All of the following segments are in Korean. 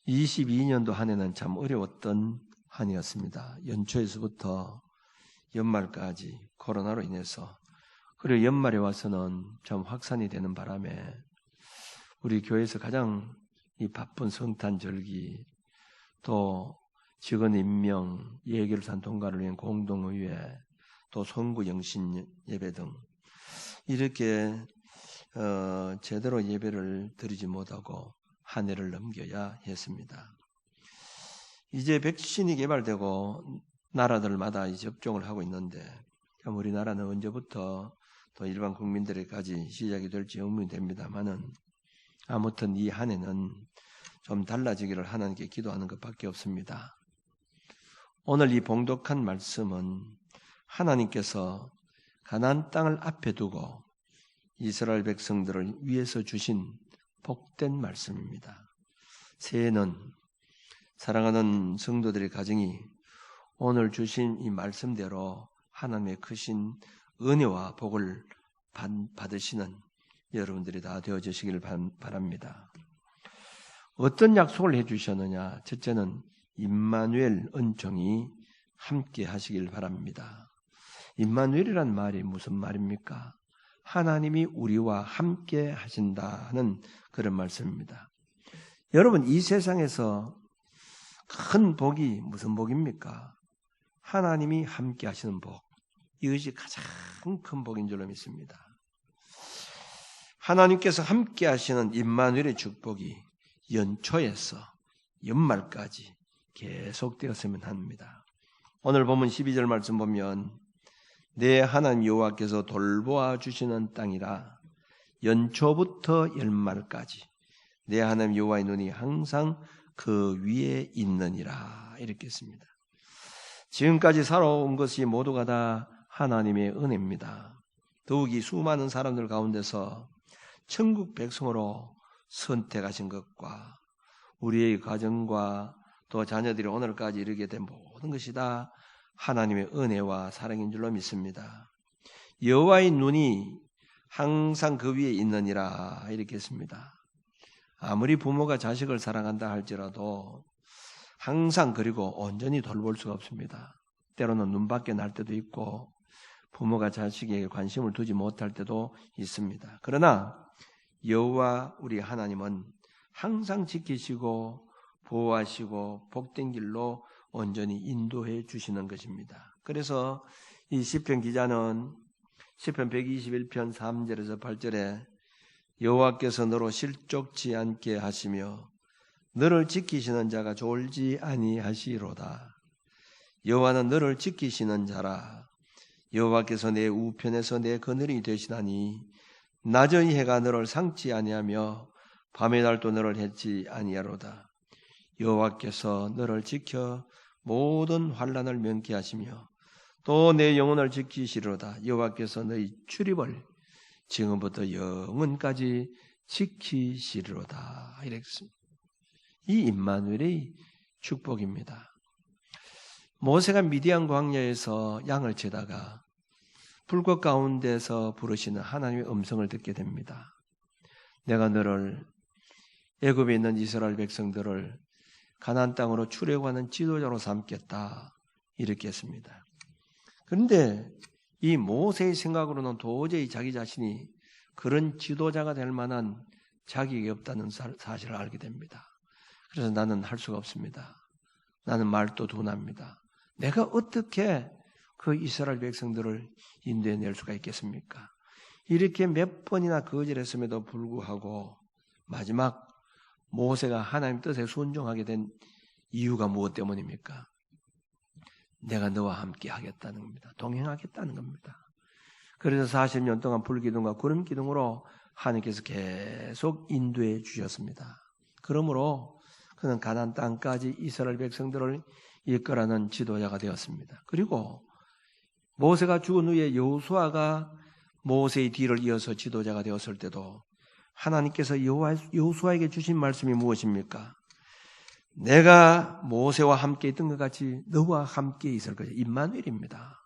22년도 한 해는 참 어려웠던 한 해였습니다. 연초에서부터 연말까지 코로나로 인해서, 그리고 연말에 와서는 참 확산이 되는 바람에 우리 교회에서 가장 이 바쁜 성탄절기, 또 직원 임명, 예결산 통과를 위한 공동의회, 또 선구 영신 예배 등 이렇게 제대로 예배를 드리지 못하고 한 해를 넘겨야 했습니다. 이제 백신이 개발되고 나라들마다 접종을 하고 있는데 우리나라는 언제부터 또 일반 국민들에게까지 시작이 될지 의문이 됩니다만은, 아무튼 이 한 해는 좀 달라지기를 하나님께 기도하는 것밖에 없습니다. 오늘 이 봉독한 말씀은 하나님께서 가나안 땅을 앞에 두고 이스라엘 백성들을 위해서 주신 복된 말씀입니다. 새해는 사랑하는 성도들의 가정이 오늘 주신 이 말씀대로 하나님의 크신 은혜와 복을 받으시는 여러분들이 다 되어주시기를 바랍니다. 어떤 약속을 해주셨느냐? 첫째는 임마누엘 은총이 함께 하시길 바랍니다. 임마누엘이란 말이 무슨 말입니까? 하나님이 우리와 함께 하신다는 그런 말씀입니다. 여러분, 이 세상에서 큰 복이 무슨 복입니까? 하나님이 함께 하시는 복. 이것이 가장 큰 복인 줄로 믿습니다. 하나님께서 함께 하시는 임마누엘의 축복이 연초에서 연말까지 계속되었으면 합니다. 오늘 본문 12절 말씀 보면 내 하나님 여호와께서 돌보아 주시는 땅이라 연초부터 연말까지 내 하나님 여호와의 눈이 항상 그 위에 있느니라, 이렇게 했습니다. 지금까지 살아온 것이 모두가 다 하나님의 은혜입니다. 더욱이 수많은 사람들 가운데서 천국 백성으로 선택하신 것과 우리의 가정과 또 자녀들이 오늘까지 이르게 된 모든 것이 다 하나님의 은혜와 사랑인 줄로 믿습니다. 여호와의 눈이 항상 그 위에 있느니라, 이렇게 했습니다. 아무리 부모가 자식을 사랑한다 할지라도 항상, 그리고 온전히 돌볼 수가 없습니다. 때로는 눈밖에 날 때도 있고 부모가 자식에게 관심을 두지 못할 때도 있습니다. 그러나 여호와 우리 하나님은 항상 지키시고 보호하시고 복된 길로 온전히 인도해 주시는 것입니다. 그래서 이 시편 기자는 시편 121편 3절에서 8절에 여호와께서 너로 실족치 않게 하시며 너를 지키시는 자가 졸지 아니하시로다. 여호와는 너를 지키시는 자라. 여호와께서 내 우편에서 내 그늘이 되시나니 낮의 해가 너를 상치 아니하며 밤의 달도 너를 해치 아니하로다. 여호와께서 너를 지켜 모든 환난을 면케 하시며 또 내 영혼을 지키시리로다. 여호와께서 너희 출입을 지금부터 영원까지 지키시리로다, 이랬습니다. 이 임마누엘의 축복입니다. 모세가 미디안 광야에서 양을 치다가 불꽃 가운데서 부르시는 하나님의 음성을 듣게 됩니다. 내가 너를 애굽에 있는 이스라엘 백성들을 가나안 땅으로 출애굽하는 지도자로 삼겠다, 이렇게 했습니다. 그런데 이 모세의 생각으로는 도저히 자기 자신이 그런 지도자가 될 만한 자격이 없다는 사실을 알게 됩니다. 그래서 나는 할 수가 없습니다. 나는 말도 둔합니다. 내가 어떻게 그 이스라엘 백성들을 인도해낼 수가 있겠습니까? 이렇게 몇 번이나 거절했음에도 불구하고 마지막 모세가 하나님 뜻에 순종하게 된 이유가 무엇 때문입니까? 내가 너와 함께 하겠다는 겁니다. 동행하겠다는 겁니다. 그래서 40년 동안 불기둥과 구름 기둥으로 하나님께서 계속 인도해 주셨습니다. 그러므로 그는 가나안 땅까지 이스라엘 백성들을 이끌어가는 지도자가 되었습니다. 그리고 모세가 죽은 후에 여호수아가 모세의 뒤를 이어서 지도자가 되었을 때도 하나님께서 여호수아에게 주신 말씀이 무엇입니까? 내가 모세와 함께 있던 것 같이 너와 함께 있을 것이다. 임마누엘입니다.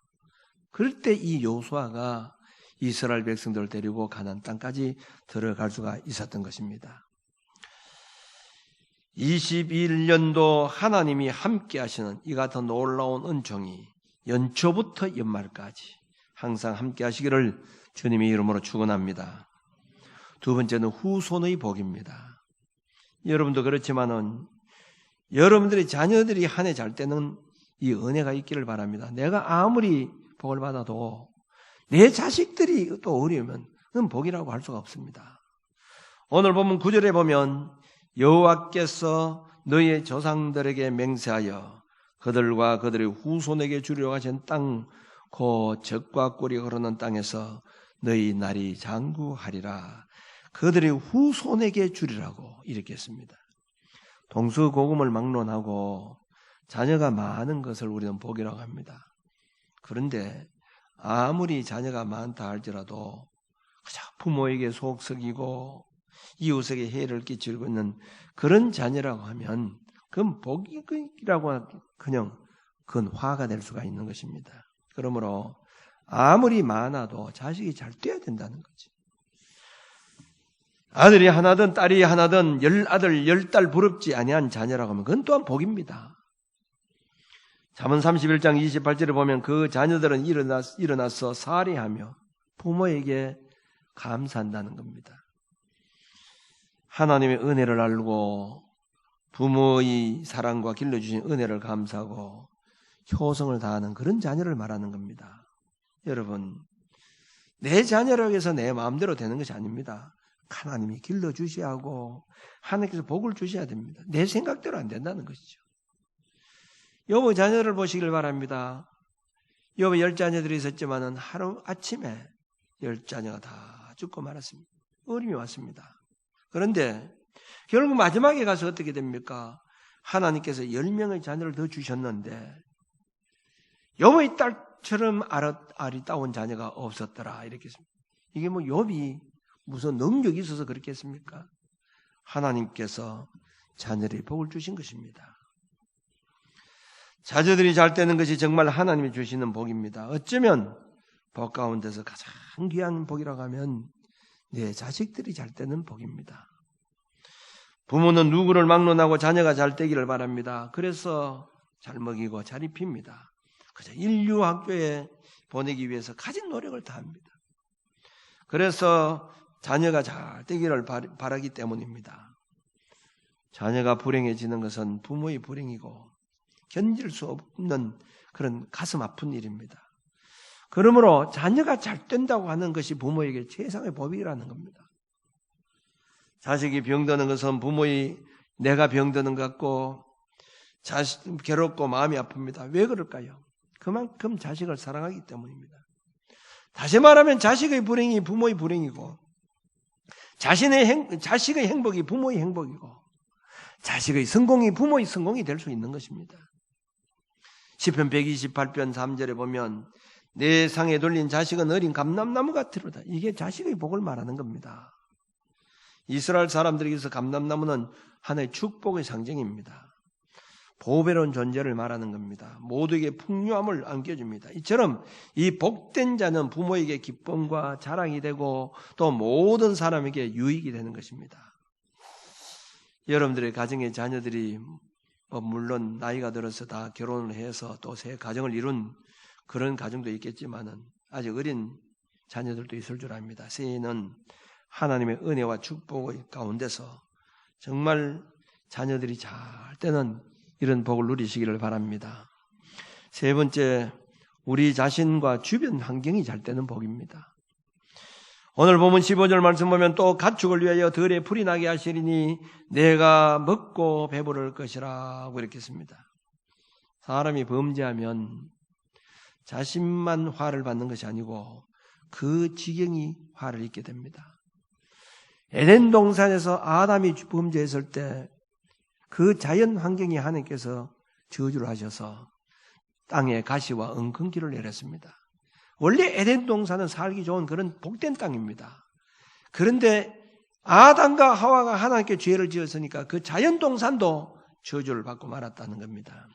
그럴 때 이 여호수아가 이스라엘 백성들을 데리고 가나안 땅까지 들어갈 수가 있었던 것입니다. 21년도 하나님이 함께 하시는 이 같은 놀라운 은총이 연초부터 연말까지 항상 함께 하시기를 주님의 이름으로 축원합니다. 두 번째는 후손의 복입니다. 여러분도 그렇지만은 여러분들의 자녀들이 한 해 잘 때는 이 은혜가 있기를 바랍니다. 내가 아무리 복을 받아도 내 자식들이 또 어려우면 그건 복이라고 할 수가 없습니다. 오늘 보면 9절에 보면 여호와께서 너희의 조상들에게 맹세하여 그들과 그들의 후손에게 주려고 하신 땅 곧 젖과 꿀이 흐르는 땅에서 너희 날이 장구하리라. 그들의 후손에게 주리라고 이렇게 했습니다. 동서고금을 막론하고 자녀가 많은 것을 우리는 복이라고 합니다. 그런데 아무리 자녀가 많다 할지라도 그저 부모에게 속 썩이고 이웃에게 해를 끼치고 있는 그런 자녀라고 하면 그건 복이라고 그냥 그건 화가 될 수가 있는 것입니다. 그러므로 아무리 많아도 자식이 잘 돼야 된다는 거지. 아들이 하나든 딸이 하나든 10아들 10딸 부럽지 아니한 자녀라고 하면 그건 또한 복입니다. 잠언 31장 28절에 보면 그 자녀들은 일어나서 살이하며 부모에게 감사한다는 겁니다. 하나님의 은혜를 알고 부모의 사랑과 길러주신 은혜를 감사하고 효성을 다하는 그런 자녀를 말하는 겁니다. 여러분, 내 자녀라고 해서 내 마음대로 되는 것이 아닙니다. 하나님이 길러주셔야 하고 하나님께서 복을 주셔야 됩니다. 내 생각대로 안 된다는 것이죠. 여보 자녀를 보시길 바랍니다. 여보 10자녀들이 있었지만은 하루 아침에 10자녀가 다 죽고 말았습니다. 어림이 왔습니다. 그런데 결국 마지막에 가서 어떻게 됩니까? 하나님께서 10명의 자녀를 더 주셨는데 여보의 딸처럼 아리따운 자녀가 없었더라 이렇게 했습니다. 이게 뭐 욥이 무슨 능력이 있어서 그렇게 했습니까? 하나님께서 자녀들이 복을 주신 것입니다. 자녀들이 잘 되는 것이 정말 하나님이 주시는 복입니다. 어쩌면 복 가운데서 가장 귀한 복이라고 하면 내 자식들이 잘 되는 복입니다. 부모는 누구를 막론하고 자녀가 잘 되기를 바랍니다. 그래서 잘 먹이고 잘 입힙니다. 그저 인류학교에 보내기 위해서 가진 노력을 다합니다. 그래서 자녀가 잘 되기를 바라기 때문입니다. 자녀가 불행해지는 것은 부모의 불행이고 견딜 수 없는 그런 가슴 아픈 일입니다. 그러므로 자녀가 잘 된다고 하는 것이 부모에게 최상의 법이라는 겁니다. 자식이 병드는 것은 부모의 내가 병드는 것 같고 괴롭고 마음이 아픕니다. 왜 그럴까요? 그만큼 자식을 사랑하기 때문입니다. 다시 말하면 자식의 불행이 부모의 불행이고 자식의 행복이 부모의 행복이고 자식의 성공이 부모의 성공이 될 수 있는 것입니다. 시편 128편 3절에 보면 내 상에 돌린 자식은 어린 감람나무 같으로다. 이게 자식의 복을 말하는 겁니다. 이스라엘 사람들에게서 감람나무는 하나의 축복의 상징입니다. 보배로운 존재를 말하는 겁니다. 모두에게 풍요함을 안겨줍니다. 이처럼 이 복된 자는 부모에게 기쁨과 자랑이 되고 또 모든 사람에게 유익이 되는 것입니다. 여러분들의 가정의 자녀들이 물론 나이가 들어서 다 결혼을 해서 또 새 가정을 이룬 그런 가정도 있겠지만은 아직 어린 자녀들도 있을 줄 압니다. 새해는 하나님의 은혜와 축복의 가운데서 정말 자녀들이 잘 되는 이런 복을 누리시기를 바랍니다. 세 번째, 우리 자신과 주변 환경이 잘 되는 복입니다. 오늘 보면 15절 말씀 보면 또 가축을 위하여 들에 풀이 나게 하시리니 내가 먹고 배부를 것이라고 이렇게 했습니다. 사람이 범죄하면 자신만 화를 받는 것이 아니고 그 지경이 화를 입게 됩니다. 에덴 동산에서 아담이 범죄했을 때 그 자연 환경이 하나님께서 저주를 하셔서 땅에 가시와 엉겅퀴를 내렸습니다. 원래 에덴 동산은 살기 좋은 그런 복된 땅입니다. 그런데 아담과 하와가 하나님께 죄를 지었으니까 그 자연 동산도 저주를 받고 말았다는 겁니다.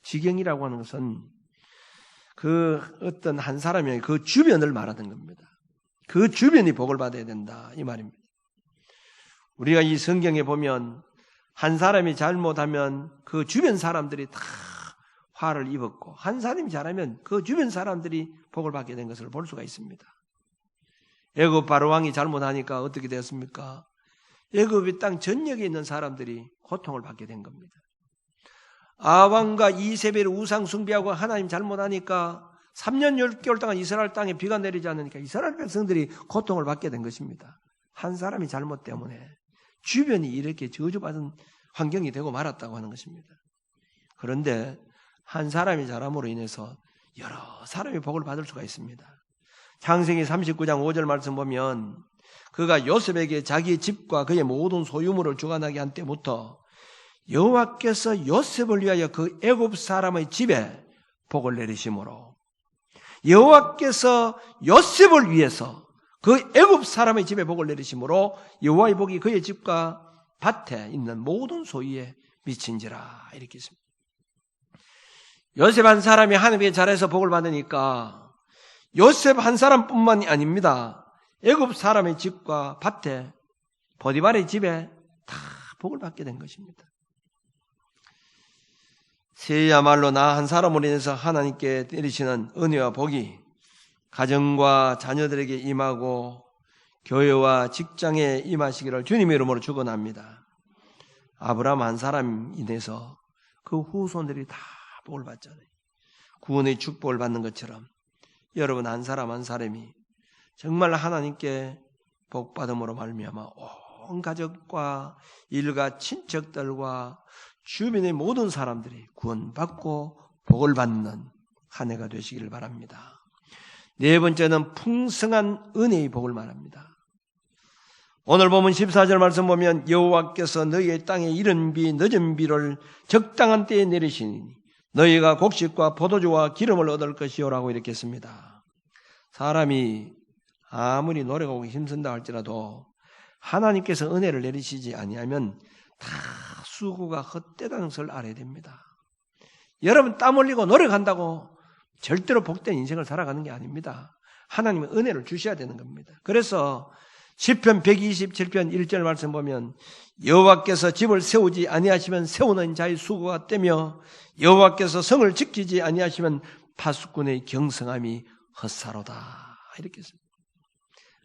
지경이라고 하는 것은 그 어떤 한 사람의 그 주변을 말하는 겁니다. 그 주변이 복을 받아야 된다 이 말입니다. 우리가 이 성경에 보면 한 사람이 잘못하면 그 주변 사람들이 다 화를 입었고, 한 사람이 잘하면 그 주변 사람들이 복을 받게 된 것을 볼 수가 있습니다. 애굽 바로왕이 잘못하니까 어떻게 되었습니까? 애굽의 땅 전역에 있는 사람들이 고통을 받게 된 겁니다. 아왕과 이세벨 우상 숭배하고 하나님 잘못하니까 3년 6개월 동안 이스라엘 땅에 비가 내리지 않으니까 이스라엘 백성들이 고통을 받게 된 것입니다. 한 사람이 잘못 때문에 주변이 이렇게 저주받은 환경이 되고 말았다고 하는 것입니다. 그런데 한 사람이 잘함으로 인해서 여러 사람이 복을 받을 수가 있습니다. 창세기 39장 5절 말씀 보면 그가 요셉에게 자기의 집과 그의 모든 소유물을 주관하게 한 때부터 여호와께서 요셉을 위하여 그 애굽 사람의 집에 복을 내리심으로, 여호와께서 요셉을 위해서 그 애굽 사람의 집에 복을 내리심으로 여호와의 복이 그의 집과 밭에 있는 모든 소유에 미친지라. 이렇게 있습니다. 요셉 한 사람이 하나님께 잘해서 복을 받으니까 요셉 한 사람뿐만이 아닙니다. 애굽 사람의 집과 밭에, 보디발의 집에 다 복을 받게 된 것입니다. 새야말로 나 한 사람으로 인해서 하나님께 내리시는 은혜와 복이 가정과 자녀들에게 임하고 교회와 직장에 임하시기를 주님의 이름으로 축원합니다. 아브라함 한 사람 인해서 그 후손들이 다 복을 받잖아요. 구원의 축복을 받는 것처럼 여러분 한 사람 한 사람이 정말 하나님께 복받음으로 말미암아 온 가족과 일가 친척들과 주변의 모든 사람들이 구원받고 복을 받는 한 해가 되시기를 바랍니다. 네 번째는 풍성한 은혜의 복을 말합니다. 오늘 보면 14절 말씀 보면 여호와께서 너희의 땅에 이른 비 늦은 비를 적당한 때에 내리시니 너희가 곡식과 포도주와 기름을 얻을 것이요라고 이렇게 했습니다. 사람이 아무리 노력하고 힘쓴다 할지라도 하나님께서 은혜를 내리시지 아니하면 다 수고가 헛되다는 것을 알아야 됩니다. 여러분 땀 흘리고 노력한다고 절대로 복된 인생을 살아가는 게 아닙니다. 하나님은 은혜를 주셔야 되는 겁니다. 그래서 시편 127편 1절 말씀 보면 여호와께서 집을 세우지 아니하시면 세우는 자의 수고가 떼며 여호와께서 성을 지키지 아니하시면 파수꾼의 경성함이 헛사로다. 이렇게 했습니다.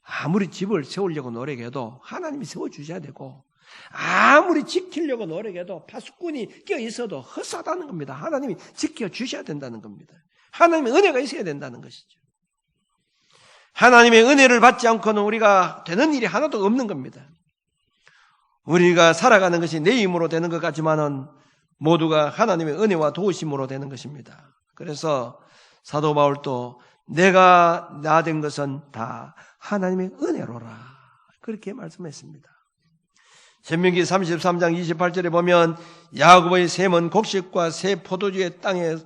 아무리 집을 세우려고 노력해도 하나님이 세워주셔야 되고 아무리 지키려고 노력해도 파수꾼이 껴있어도 헛사다는 겁니다. 하나님이 지켜주셔야 된다는 겁니다. 하나님의 은혜가 있어야 된다는 것이죠. 하나님의 은혜를 받지 않고는 우리가 되는 일이 하나도 없는 겁니다. 우리가 살아가는 것이 내 힘으로 되는 것 같지만은 모두가 하나님의 은혜와 도우심으로 되는 것입니다. 그래서 사도 바울도 내가 나 된 것은 다 하나님의 은혜로라. 그렇게 말씀했습니다. 신명기 33장 28절에 보면 야곱의 셈은 곡식과 새 포도주의 땅에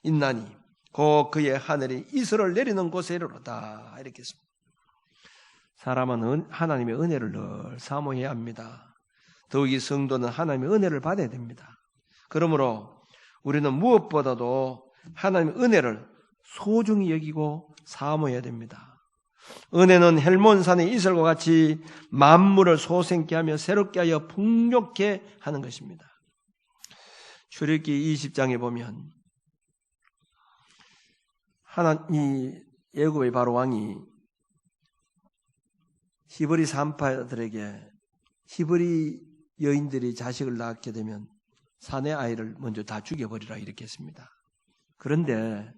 있나니 곧 그의 하늘이 이슬을 내리는 곳에 이르렀다. 이렇게 했습니다. 사람은 하나님의 은혜를 늘 사모해야 합니다. 더욱이 성도는 하나님의 은혜를 받아야 됩니다. 그러므로 우리는 무엇보다도 하나님의 은혜를 소중히 여기고 사모해야 됩니다. 은혜는 헬몬산의 이슬과 같이 만물을 소생케 하며 새롭게 하여 풍족케 하는 것입니다. 출애굽기 20장에 보면 이 애굽의 바로왕이 히브리 산파들에게 히브리 여인들이 자식을 낳게 되면 사내 아이를 먼저 다 죽여버리라 이렇게 했습니다. 그런데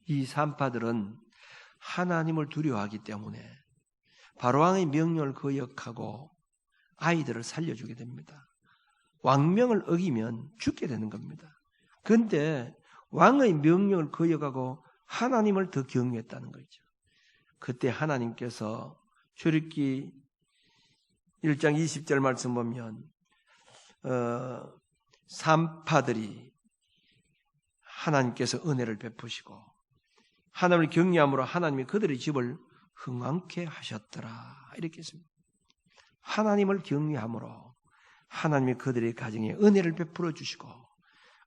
이 산파들은 하나님을 두려워하기 때문에 바로왕의 명령을 거역하고 아이들을 살려주게 됩니다. 왕명을 어기면 죽게 되는 겁니다. 그런데 왕의 명령을 거역하고 하나님을 더 경외했다는 거죠. 그때 하나님께서 출애굽기 1장 20절 말씀 보면 산파들이 하나님께서 은혜를 베푸시고 하나님을 경외함으로 하나님이 그들의 집을 흥왕케 하셨더라. 이렇게 했습니다. 하나님을 경외함으로 하나님이 그들의 가정에 은혜를 베풀어 주시고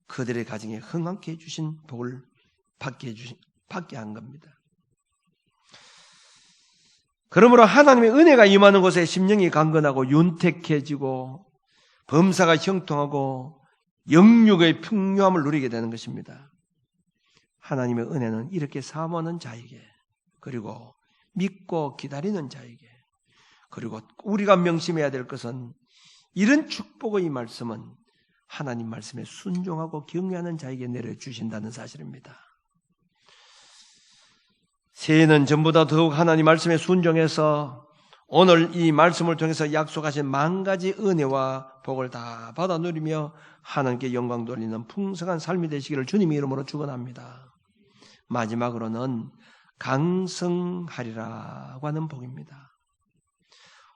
그들의 가정에 흥왕케 해주신 복을 받게 한 겁니다. 그러므로 하나님의 은혜가 임하는 곳에 심령이 강건하고 윤택해지고 범사가 형통하고 영육의 풍요함을 누리게 되는 것입니다. 하나님의 은혜는 이렇게 사모하는 자에게, 그리고 믿고 기다리는 자에게, 그리고 우리가 명심해야 될 것은 이런 축복의 말씀은 하나님 말씀에 순종하고 경외하는 자에게 내려주신다는 사실입니다. 새해는 전보다 더욱 하나님 말씀에 순종해서 오늘 이 말씀을 통해서 약속하신 만 가지 은혜와 복을 다 받아 누리며 하나님께 영광 돌리는 풍성한 삶이 되시기를 주님의 이름으로 축원합니다. 마지막으로는 강성하리라고 하는 복입니다.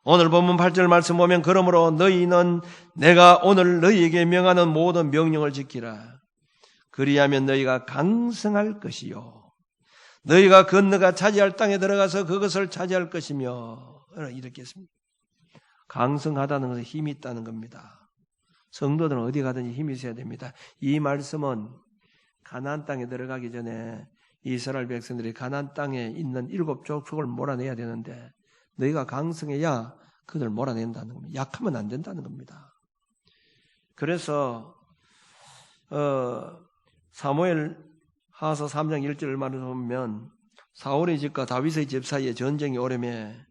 오늘 본문 8절 말씀 보면 그러므로 너희는 내가 오늘 너희에게 명하는 모든 명령을 지키라. 그리하면 너희가 강성할 것이요 너희가 건너가 차지할 땅에 들어가서 그것을 차지할 것이며, 이렇게 했습니다. 강성하다는 것은 힘이 있다는 겁니다. 성도들은 어디 가든지 힘이 있어야 됩니다. 이 말씀은 가나안 땅에 들어가기 전에 이스라엘 백성들이 가나안 땅에 있는 7 족속을 몰아내야 되는데 너희가 강성해야 그들 몰아낸다는 겁니다. 약하면 안 된다는 겁니다. 그래서 사무엘 하서 3장 1절을 말해보면 사울의 집과 다윗의 집 사이에 전쟁이 오래매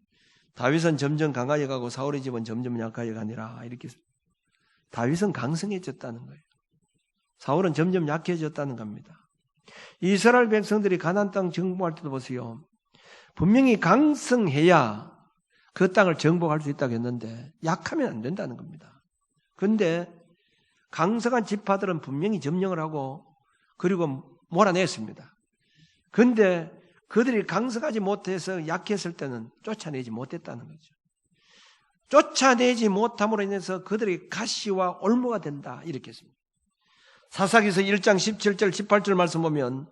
다윗은 점점 강하여 가고 사울의 집은 점점 약하여 가니라. 이렇게 다윗은 강성해졌다는 거예요. 사울은 점점 약해졌다는 겁니다. 이스라엘 백성들이 가나안 땅 정복할 때도 보세요. 분명히 강성해야 그 땅을 정복할 수 있다고 했는데 약하면 안 된다는 겁니다. 그런데 강성한 지파들은 분명히 점령을 하고 그리고 몰아냈습니다. 그런데 그들이 강성하지 못해서 약했을 때는 쫓아내지 못했다는 거죠. 쫓아내지 못함으로 인해서 그들이 가시와 올무가 된다 이렇게 했습니다. 사사기서 1장 17절 18절 말씀 보면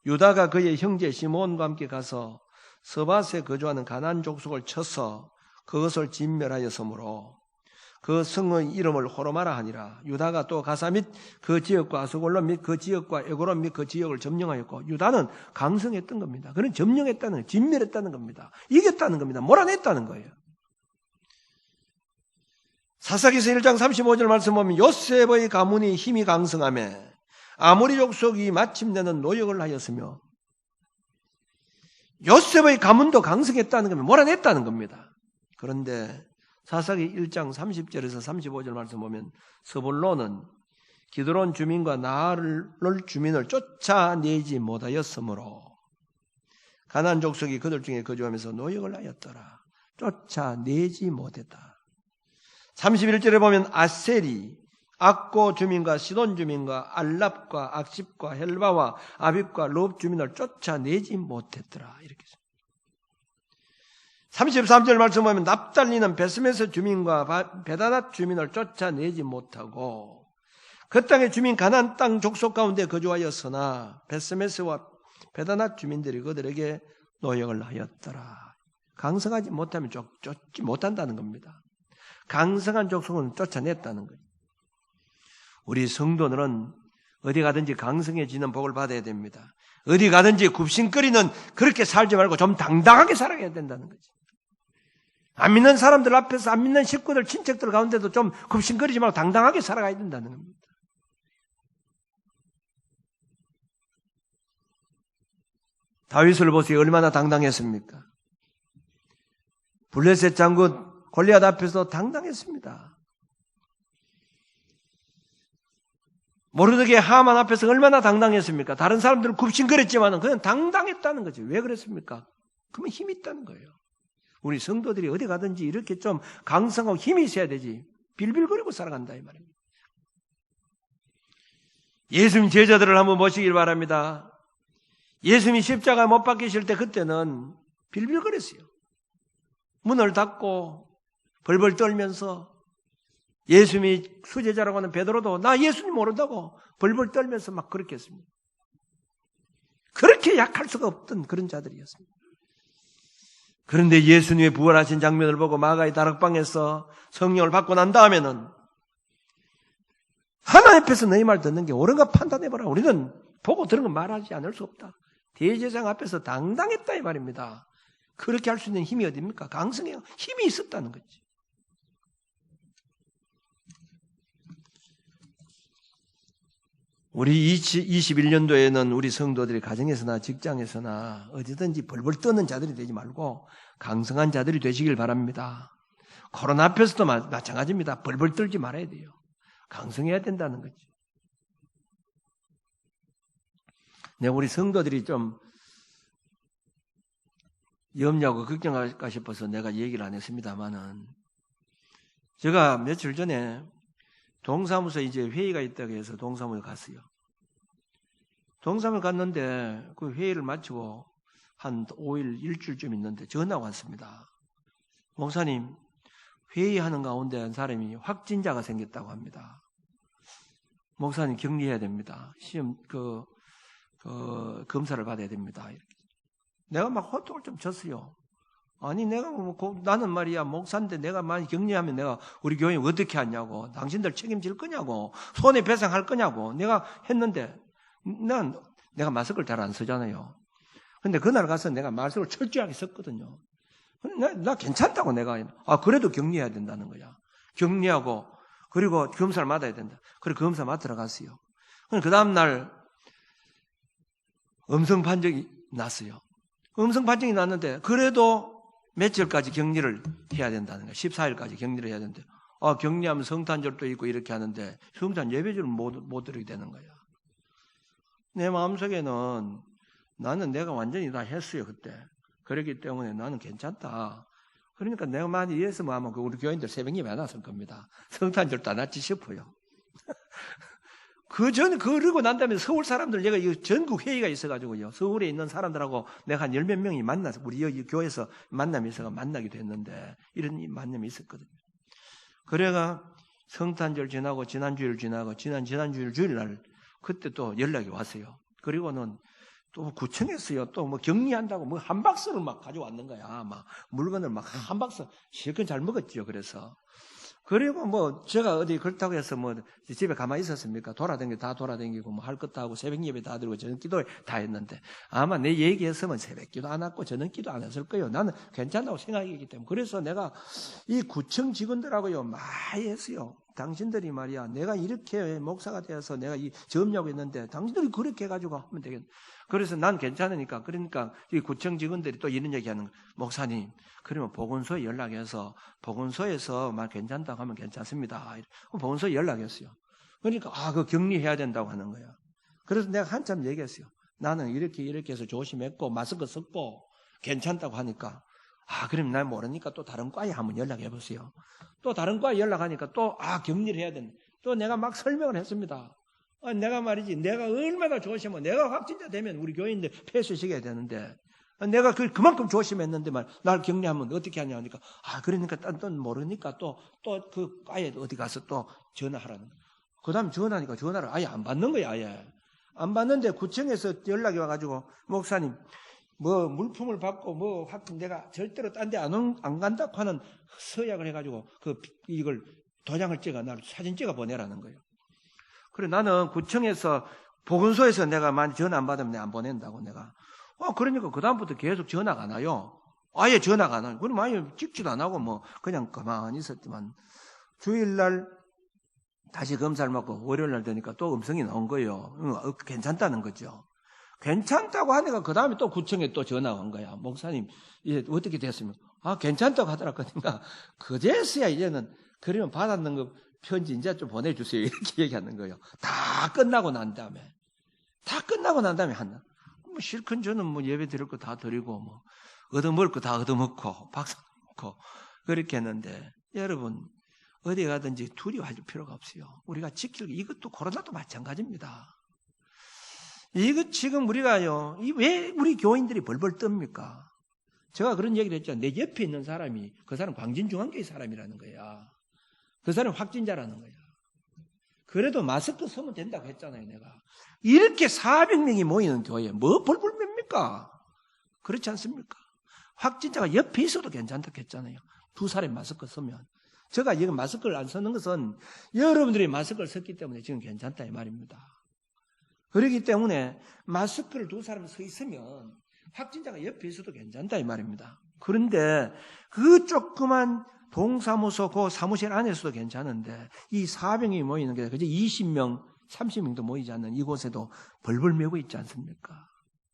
유다가 그의 형제 시므온과 함께 가서 서밧에 거주하는 가나안 족속을 쳐서 그것을 진멸하였으므로 그 성의 이름을 호르마라 하니라. 유다가 또 가사 및 그 지역과 아스골론 및 그 지역과 에고론 및 그 지역을 점령하였고, 유다는 강성했던 겁니다. 그는 점령했다는, 진멸했다는 겁니다. 이겼다는 겁니다. 몰아냈다는 거예요. 사사기서 1장 35절 말씀 보면 요셉의 가문이 힘이 강성하며 아모리 족속이 마침내는 노역을 하였으며, 요셉의 가문도 강성했다는 겁니다. 몰아냈다는 겁니다. 그런데 사사기 1장 30절에서 35절 말씀 보면 스불론은 기드론 주민과 나할 주민을 쫓아내지 못하였으므로 가나안 족속이 그들 중에 거주하면서 노역을 하였더라. 쫓아내지 못했다. 31절에 보면 아셀이 악고 주민과 시돈 주민과 알랍과 악십과 헬바와 아빕과 롭 주민을 쫓아내지 못했더라. 이렇게 33절 말씀 보면 납달리는 베스메스 주민과 베다낫 주민을 쫓아내지 못하고 그 땅의 주민 가나안 땅 족속 가운데 거주하였으나 베스메스와 베다낫 주민들이 그들에게 노역을 하였더라. 강성하지 못하면 쫓지 못한다는 겁니다. 강성한 족속은 쫓아냈다는 거예요. 우리 성도들은 어디 가든지 강성해지는 복을 받아야 됩니다. 어디 가든지 굽신거리는 그렇게 살지 말고 좀 당당하게 살아야 된다는 거지. 안 믿는 사람들 앞에서 안 믿는 식구들, 친척들 가운데도 좀 굽신거리지 말고 당당하게 살아가야 된다는 겁니다. 다윗을 보세요. 얼마나 당당했습니까? 블레셋 장군 골리앗 앞에서 당당했습니다. 모르드게 하만 앞에서 얼마나 당당했습니까? 다른 사람들은 굽신거렸지만 그냥 당당했다는 거죠. 왜 그랬습니까? 그러면 힘이 있다는 거예요. 우리 성도들이 어디 가든지 이렇게 좀 강성하고 힘이 있어야 되지. 빌빌거리고 살아간다 이 말입니다. 예수님 제자들을 한번 보시길 바랍니다. 예수님이 십자가 못 박히실 때 그때는 빌빌거렸어요. 문을 닫고 벌벌 떨면서 예수님이 수제자라고 하는 베드로도 나 예수님 모른다고 벌벌 떨면서 막 그렇게 했습니다. 그렇게 약할 수가 없던 그런 자들이었습니다. 그런데 예수님의 부활하신 장면을 보고 마가의 다락방에서 성령을 받고 난 다음에는 하나님 앞에서 너희 말 듣는 게 옳은가 판단해봐라. 우리는 보고 들은 거 말하지 않을 수 없다. 대제사장 앞에서 당당했다 이 말입니다. 그렇게 할 수 있는 힘이 어디입니까? 강성해요. 힘이 있었다는 거지. 우리 21년도에는 우리 성도들이 가정에서나 직장에서나 어디든지 벌벌 떠는 자들이 되지 말고 강성한 자들이 되시길 바랍니다. 코로나 앞에서도 마찬가지입니다. 벌벌 떨지 말아야 돼요. 강성해야 된다는 거죠. 내가 우리 성도들이 좀 염려하고 걱정할까 싶어서 내가 얘기를 안 했습니다만은, 제가 며칠 전에 동사무소에 이제 회의가 있다고 해서 동사무소에 갔어요. 동사무소에 갔는데 그 회의를 마치고 한 5일, 일주일쯤 있는데 전화가 왔습니다. 목사님, 회의하는 가운데 한 사람이 확진자가 생겼다고 합니다. 목사님 격리해야 됩니다. 시험 검사를 받아야 됩니다. 이렇게. 내가 막 호통을 좀 쳤어요. 아니 내가 나는 말이야 목사인데 내가 많이 격리하면 내가 우리 교회 어떻게 하냐고, 당신들 책임질 거냐고, 손해배상할 거냐고 내가 했는데, 내가 마스크를 잘 안 쓰잖아요. 근데 그날 가서 내가 마스크를 철저하게 썼거든요. 나 괜찮다고 내가. 그래도 격리해야 된다는 거야. 격리하고 그리고 검사를 맡아야 된다. 그리고 검사 맡으러 갔어요. 그 다음날 음성 판정이 났어요. 음성 판정이 났는데 그래도 며칠까지 격리를 해야 된다는 거야. 14일까지 격리를 해야 되는데, 격리하면 성탄절도 있고 이렇게 하는데 성탄 예배주를 못 드리게 되는 거야. 내 마음속에는 나는 내가 완전히 다 했어요 그때. 그렇기 때문에 나는 괜찮다. 그러니까 내가 많이 이랬으면 아마 우리 교인들 새벽 예배 안 왔을 겁니다. 성탄절도 안 왔지 싶어요. 그러고 난 다음에 서울 사람들, 내가 전국 회의가 있어가지고요. 서울에 있는 사람들하고 내가 한 10몇 명이 만나서, 우리 여기 교회에서 만남이 있어가 만나기도 했는데, 이런 만남이 있었거든요. 그래가 성탄절 지나고, 지난주일 지나고, 지난주일 주일날, 그때 또 연락이 왔어요. 그리고는 또 구청에서요, 또 뭐 격리한다고 뭐 한 박스를 막 가져왔는 거야. 막 물건을 막 한 박스, 실컷 잘 먹었죠. 그리고 뭐 제가 어디 그렇다고 해서 뭐 집에 가만히 있었습니까? 다 돌아다니고 뭐 할 것도 하고 새벽 예배 다 드리고 저녁 기도 다 했는데, 아마 내 얘기했으면 새벽 기도 안 했고 저녁 기도 안 했을 거예요. 나는 괜찮다고 생각했기 때문에. 그래서 내가 이 구청 직원들하고요 많이 했어요. 당신들이 말이야, 내가 이렇게 목사가 되어서 내가 이 점유하고 있는데 당신들이 그렇게 해가지고 하면 되겠네. 그래서 난 괜찮으니까. 그러니까 이 구청 직원들이 또 이런 얘기하는 거예요. 목사님, 그러면 보건소에 연락해서 보건소에서 말 괜찮다고 하면 괜찮습니다. 보건소에 연락했어요. 그러니까 그 격리해야 된다고 하는 거야. 그래서 내가 한참 얘기했어요. 나는 이렇게 해서 조심했고 마스크 썼고 괜찮다고 하니까, 그럼 날 모르니까 또 다른 과에 한번 연락해 보세요. 또 다른 과에 연락하니까 또 격리를 해야 된다. 또 내가 막 설명을 했습니다. 내가 말이지, 내가 얼마나 조심하면, 내가 확진자 되면 우리 교인들 폐쇄시켜야 되는데, 내가 그만큼 조심했는데 날 격리하면 어떻게 하냐 하니까, 그러니까 또 모르니까 또 그 과에 어디 가서 또 전화하라는 거야. 그 다음 전화하니까 전화를 아예 안 받는 거야. 아예 안 받는데 구청에서 연락이 와가지고, 목사님 뭐 물품을 받고 뭐 내가 절대로 딴 데 안 간다고 하는 서약을 해가지고 이걸 도장을 찍어 나를 사진 찍어 보내라는 거예요. 그래, 나는 구청에서 보건소에서 내가 많이 전화 안 받으면 내가 안 보낸다고 내가. 그러니까 그다음부터 계속 전화가 안 와요. 아예 전화가 안 와요. 그럼 아예 찍지도 안 하고 뭐 그냥 가만히 있었지만, 주일날 다시 검사를 받고 월요일날 되니까 또 음성이 나온 거예요. 괜찮다는 거죠. 괜찮다고 하니까 그 다음에 또 구청에 또 전화가 온 거야. 목사님, 이제 어떻게 됐습니까? 다괜찮다고 하더라. 그러니까 그제서야 이제는, 그러면 받았는 거 편지 이제 좀 보내주세요. 이렇게 얘기하는 거예요. 다 끝나고 난 다음에 한다. 뭐 실컷 저는 뭐 예배 드릴 거 다 드리고, 뭐 얻어먹을 거 다 얻어먹고, 박수 먹고, 그렇게 했는데, 여러분, 어디 가든지 두려워할 필요가 없어요. 우리가 이것도 코로나도 마찬가지입니다. 이거 지금 우리가요, 왜 우리 교인들이 벌벌 떱니까? 제가 그런 얘기를 했죠. 내 옆에 있는 사람이, 그 사람 광진중앙교회 사람이라는 거야. 그 사람 확진자라는 거야. 그래도 마스크 쓰면 된다고 했잖아요, 내가. 이렇게 400명이 모이는 교회에 뭐 벌벌 맵니까? 그렇지 않습니까? 확진자가 옆에 있어도 괜찮다고 했잖아요. 2사람이 마스크 쓰면. 제가 이거 마스크를 안 쓰는 것은 여러분들이 마스크를 썼기 때문에 지금 괜찮다 이 말입니다. 그렇기 때문에 마스크를 2사람이 서 있으면 확진자가 옆에 있어도 괜찮다 이 말입니다. 그런데 그 조그만 동사무소 그 사무실 안에서도 괜찮은데, 이 400명이 모이는 게 그저 20명, 30명도 모이지 않는 이곳에도 벌벌 매고 있지 않습니까?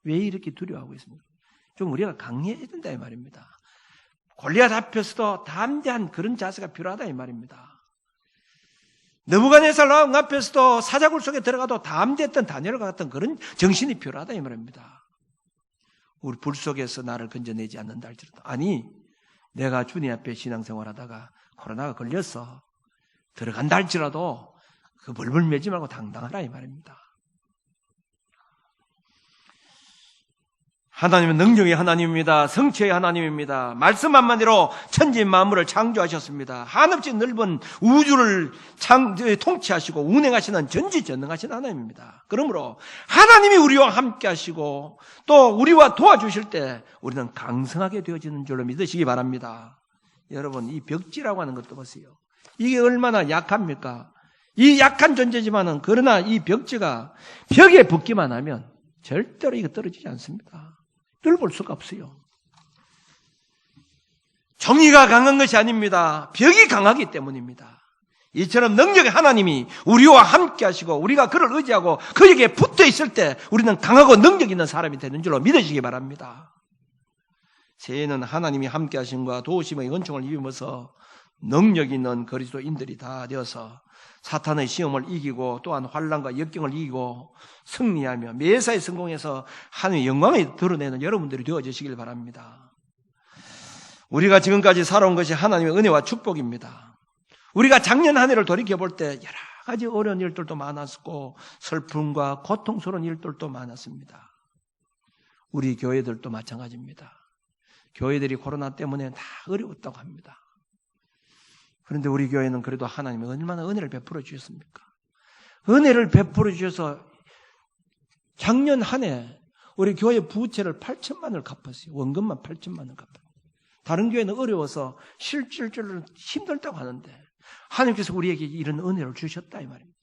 왜 이렇게 두려워하고 있습니까? 좀 우리가 강해야 된다 이 말입니다. 골리앗 앞에서도 담대한 그런 자세가 필요하다 이 말입니다. 느부갓네살 왕 앞에서도 사자굴 속에 들어가도 담대했던 다니엘과 같은 그런 정신이 필요하다 이 말입니다. 우리 불 속에서 나를 건져내지 않는다 할지라도, 아니 내가 주님 앞에 신앙생활하다가 코로나가 걸렸어 들어간다 할지라도 그 벌벌 매지 말고 당당하라 이 말입니다. 하나님은 능력의 하나님입니다. 성취의 하나님입니다. 말씀 한마디로 천지 만물을 창조하셨습니다. 한없이 넓은 우주를 통치하시고 운행하시는 전지전능하신 하나님입니다. 그러므로 하나님이 우리와 함께 하시고 또 우리와 도와주실 때 우리는 강성하게 되어지는 줄로 믿으시기 바랍니다. 여러분, 이 벽지라고 하는 것도 보세요. 이게 얼마나 약합니까? 이 약한 존재지만은 그러나 이 벽지가 벽에 붙기만 하면 절대로 이거 떨어지지 않습니다. 뚫을 수가 없어요. 정의가 강한 것이 아닙니다. 벽이 강하기 때문입니다. 이처럼 능력의 하나님이 우리와 함께 하시고 우리가 그를 의지하고 그에게 붙어 있을 때 우리는 강하고 능력 있는 사람이 되는 줄로 믿으시기 바랍니다. 새해는 하나님이 함께 하심과 도우심의 은총을 입으면서 능력 있는 그리스도인들이 다 되어서 사탄의 시험을 이기고 또한 환난과 역경을 이기고 승리하며 매사에 성공해서 하나님의 영광을 드러내는 여러분들이 되어주시길 바랍니다. 우리가 지금까지 살아온 것이 하나님의 은혜와 축복입니다. 우리가 작년 한 해를 돌이켜볼 때 여러 가지 어려운 일들도 많았고 슬픔과 고통스러운 일들도 많았습니다. 우리 교회들도 마찬가지입니다. 교회들이 코로나 때문에 다 어려웠다고 합니다. 그런데 우리 교회는 그래도 하나님이 얼마나 은혜를 베풀어 주셨습니까? 은혜를 베풀어 주셔서 작년 한 해 우리 교회 부채를 8천만 원을 갚았어요. 원금만 8천만 원을 갚았어요. 다른 교회는 어려워서 실질적으로 힘들다고 하는데 하나님께서 우리에게 이런 은혜를 주셨다 이 말입니다.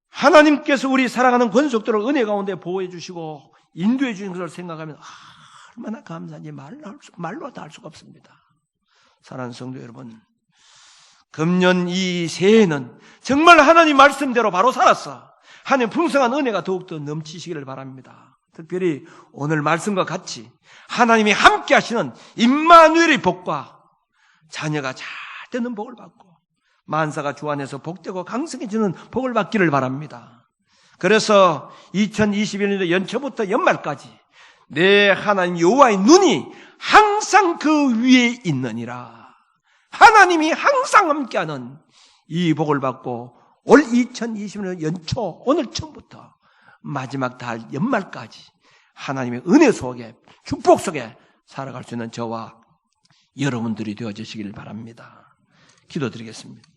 하나님께서 우리 사랑하는 권속들을 은혜 가운데 보호해 주시고 인도해 주신 것을 생각하면 얼마나 감사한지 말로 다 할 수가 없습니다. 사랑하는 성도 여러분, 금년 이 새해는 정말 하나님 말씀대로 바로 살았어. 하나님 풍성한 은혜가 더욱더 넘치시기를 바랍니다. 특별히 오늘 말씀과 같이 하나님이 함께 하시는 임마누엘의 복과 자녀가 잘 되는 복을 받고 만사가 주 안에서 복되고 강성해지는 복을 받기를 바랍니다. 그래서 2021년도 연초부터 연말까지 내 하나님 여호와의 눈이 항상 그 위에 있느니라. 하나님이 항상 함께하는 이 복을 받고 올 2020년 연초 오늘 처음부터 마지막 달 연말까지 하나님의 은혜 속에 축복 속에 살아갈 수 있는 저와 여러분들이 되어주시길 바랍니다. 기도드리겠습니다.